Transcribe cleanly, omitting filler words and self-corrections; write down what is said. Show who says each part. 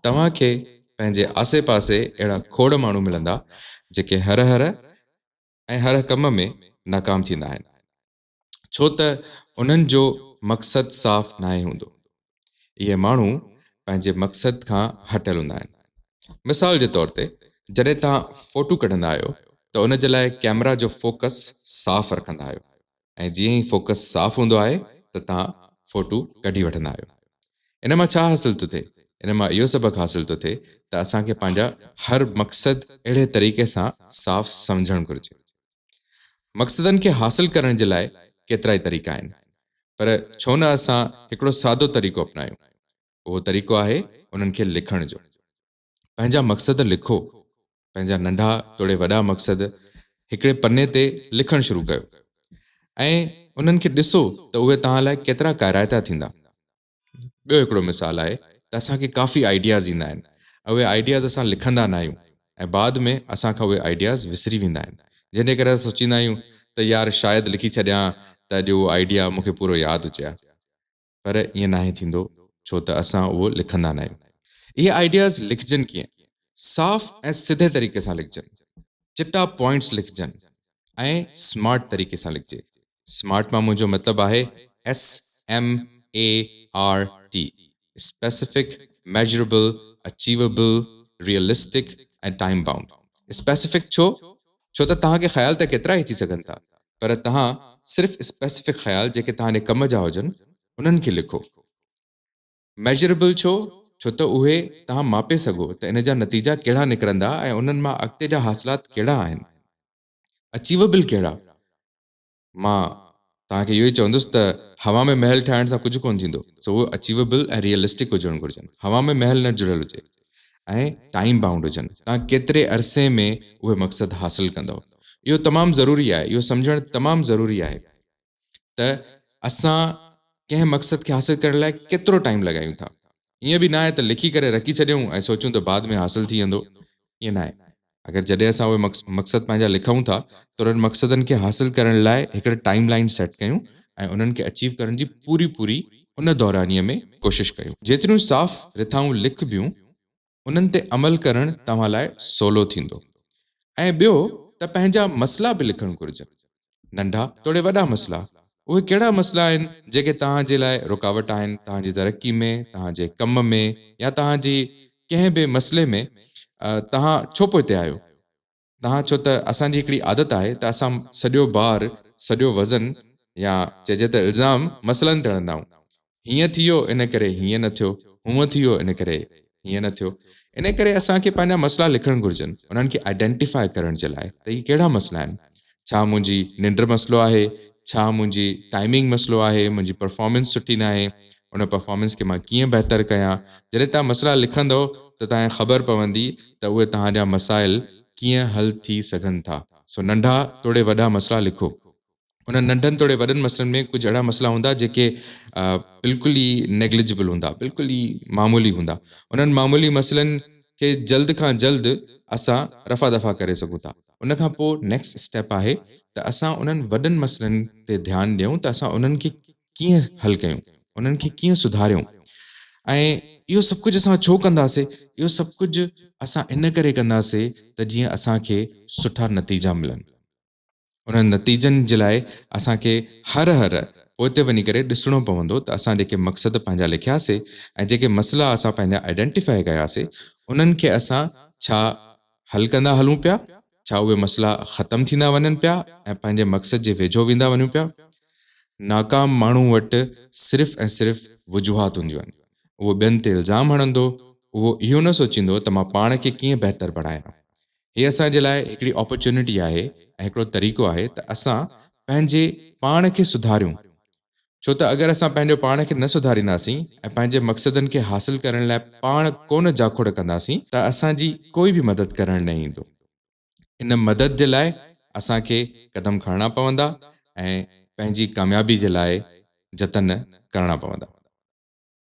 Speaker 1: तव्हांखे पंहिंजे आसे पासे अहिड़ा खोड़ माण्हू मिलंदा जेके हर हर कम में नाकाम थींदा आहिनि, छो त उन्हनि जो मक़सदु साफ़ नाहे हूंदो। इहे माण्हू पंहिंजे मक़सद खां हटियल हूंदा आहिनि। मिसाल जे तौर ते जॾहिं तव्हां फ़ोटू कढंदा आहियो त उन जे लाइ कैमरा जो फोकस साफ़ रखंदा आहियो, ऐं जीअं ई फोकस साफ़ हूंदो आहे त तव्हां फ़ोटू कढी वठंदा आहियो। इन मां छा हासिल थो थिए? इन मां इहो सबक़ु हासिल थो थिए त असांखे पंहिंजा हर मक़सद अहिड़े तरीक़े सां साफ़ सम्झणु घुरिजे। मक़सदनि खे हासिल करण जे लाइ केतिरा ई तरीक़ा आहिनि, पर छो न असां हिकिड़ो सादो तरीक़ो अपनायूं। उहो तरीक़ो आहे उन्हनि खे लिखण जो। पंहिंजा मक़सद लिखो, पंहिंजा नंढा तोड़े वॾा मक़सद हिकिड़े पने ते लिखणु शुरू कयो ऐं उन्हनि खे ॾिसो त उहे तव्हां लाइ केतिरा क़ाइराइता थींदा। ॿियो हिकिड़ो मिसाल आहे त असांखे काफ़ी आइडियाज़ ईंदा आहिनि, उहे आइडियाज़ असां लिखंदा न आहियूं ऐं बाद में असांखां उहे आइडियाज़ विसरी वेंदा आहिनि, जंहिंजे करे असां सोचींदा आहियूं त यार शायदि लिखी छॾियां त अॼु उहो आइडिया मूंखे पूरो यादि हुजे हा, पर ईअं नाहे थींदो, छो त असां उहो लिखंदा न आहियूं। इहे आइडियाज़ लिखजनि कीअं? साफ़ ऐं सिधे तरीक़े सां लिखजनि, चिटा पॉइंट्स लिखजनि ऐं स्मार्ट तरीक़े सां लिखजे। स्मार्ट मां मुंहिंजो मतिलबु आहे SMART, specific, measurable, achievable, realistic ऐं टाइम बाउंड। स्पेसिफिक छो त तव्हांखे ख़्याल त केतिरा अची सघनि था, पर तव्हां सिर्फ़ु स्पेसिफिक ख़्याल जेके तव्हांजे कम जा हुजनि उन्हनि खे लिखो। मेजरेबल छो त उहे तव्हां मापे सघो त इन जा नतीजा कहिड़ा निकिरंदा ऐं उन्हनि मां अॻिते जा हासिलात कहिड़ा आहिनि। अचीवेबल कहिड़ा? मां तव्हांखे इहो ई चवंदुसि त हवा में महल ठाहिण सां कुझु कोन थींदो, सो उहो अचीवेबल ऐं रियलिस्टिक हुजणु घुरिजनि। हवा में महल न जुड़ियल हुजे ऐं टाइम बाउंड हुजनि, तव्हां केतिरे अरसे में उहे मक़सद हासिल कंदव। इहो तमामु ज़रूरी आहे, इहो सम्झणु तमामु ज़रूरी आहे त असां कंहिं मक़सद खे हासिल करण लाइ केतिरो टाइम लॻायूं था। ईअं बि न आहे त लिखी करे रखी छॾियूं ऐं सोचूं त बाद में हासिल थी वेंदो, ईअं न आहे। अगरि जॾहिं असां उहे मक़सद पंहिंजा लिखूं था त उन्हनि मक़सदनि खे हासिल करण लाइ हिकिड़े टाइम लाइन सेट कयूं ऐं उन्हनि खे अचीव करण जी पूरी उन दौरानीअ में कोशिशि कयूं। जेतिरियूं साफ़ रिथाऊं लिखबियूं उन्हनि ते अमल करणु तव्हां लाइ सवलो थींदो। ऐं ॿियो त पंहिंजा मसइला बि लिखणु घुरिजनि, नंढा तोड़े वॾा मसइला। उहे कहिड़ा मसइला आहिनि जेके तव्हांजे लाइ रुकावट आहिनि, तव्हांजी तरक़ी में, तव्हांजे कम में या तव्हांजी कंहिं बि मसइले में तव्हां छो पोइते आहियो। तव्हां छो त असांजी हिकिड़ी आदत आहे त असां सॼो भार, सॼो वज़न या चइजे त इल्ज़ाम मसइलनि ते हणंदा आहियूं। हीअं थी वियो इन करे हीअं न थियो, हूअं थी वियो इन करे हीअं न थियो। इन करे असांखे पंहिंजा मसइला लिखणु घुरिजनि, उन्हनि खे आइडेंटिफाई करण जे लाइ त इहे कहिड़ा मसइला आहिनि। छा मुंहिंजी निंड मसइलो आहे, छा मुंहिंजी टाइमिंग मसइलो आहे, मुंहिंजी परफॉर्मेंस सुठी न आहे, उन परफॉर्मेंस खे मां कीअं बहितर कयां। जॾहिं तव्हां मसइला लिखंदव त तव्हांखे ख़बर पवंदी त उहे तव्हांजा मसाइल कीअं हल थी सघनि था। सो नंढा तोड़े वॾा मसइला लिखो। उन नंढनि तोड़े वॾनि मसइलनि में कुझु अहिड़ा मसइला हूंदा जेके बिल्कुलु ई नेग्लिजिबल हूंदा, बिल्कुलु ई मामूली हूंदा। उन्हनि मामूली मसइलनि खे जल्द खां जल्द असां रफ़ा दफ़ा करे सघूं था। उन खां पोइ नेक्स्ट स्टेप आहे त असां उन्हनि वॾनि मसइलनि ते ध्यानु ॾियूं त असां उन्हनि खे कीअं हल कयूं, उन्हनि खे कीअं सुधारियूं। ऐं इहो सभु कुझु असां छो कंदासीं? इहो सभु कुझु असां इन करे कंदासीं त जीअं असांखे सुठा नतीजा मिलनि। उन्हनि नतीजनि जे लाइ असांखे हर पोइते वञी करे ॾिसणो पवंदो त असां जेके मक़सद पंहिंजा लिखियासीं ऐं जेके मसइला असां पंहिंजा आइडेंटिफाई कयासीं उन्हनि खे असां छा हल कंदा हलूं पिया, छा उहे मसइला ख़तमु थींदा वञनि पिया ऐं पंहिंजे मक़सद जे वेझो वेंदा वञूं पिया। नाकाम माण्हू वटि सिर्फ़ु ऐं सिर्फ़ु वजूहात हूंदियूं आहिनि। उहो ॿियनि ते इल्ज़ाम हणंदो, उहो इहो न सोचींदो त मां पाण खे कीअं बहितर बणायां। हीअ असांजे लाइ हिकिड़ी अपॉर्चुनिटी आहे ऐं हिकिड़ो तरीक़ो आहे त असां पंहिंजे पाण खे सुधारियूं। छो त अगरि असां पंहिंजो पाण खे न सुधारींदासीं ऐं पंहिंजे मक़सदनि खे हासिल करण लाइ पाण कोन जाखोड़ कंदासीं त असांजी कोई बि मदद करणु न ईंदो। इन मदद जे लाइ असांखे क़दम खणणा पवंदा ऐं पंहिंजी कामयाबी जे लाइ जतन करणा पवंदा।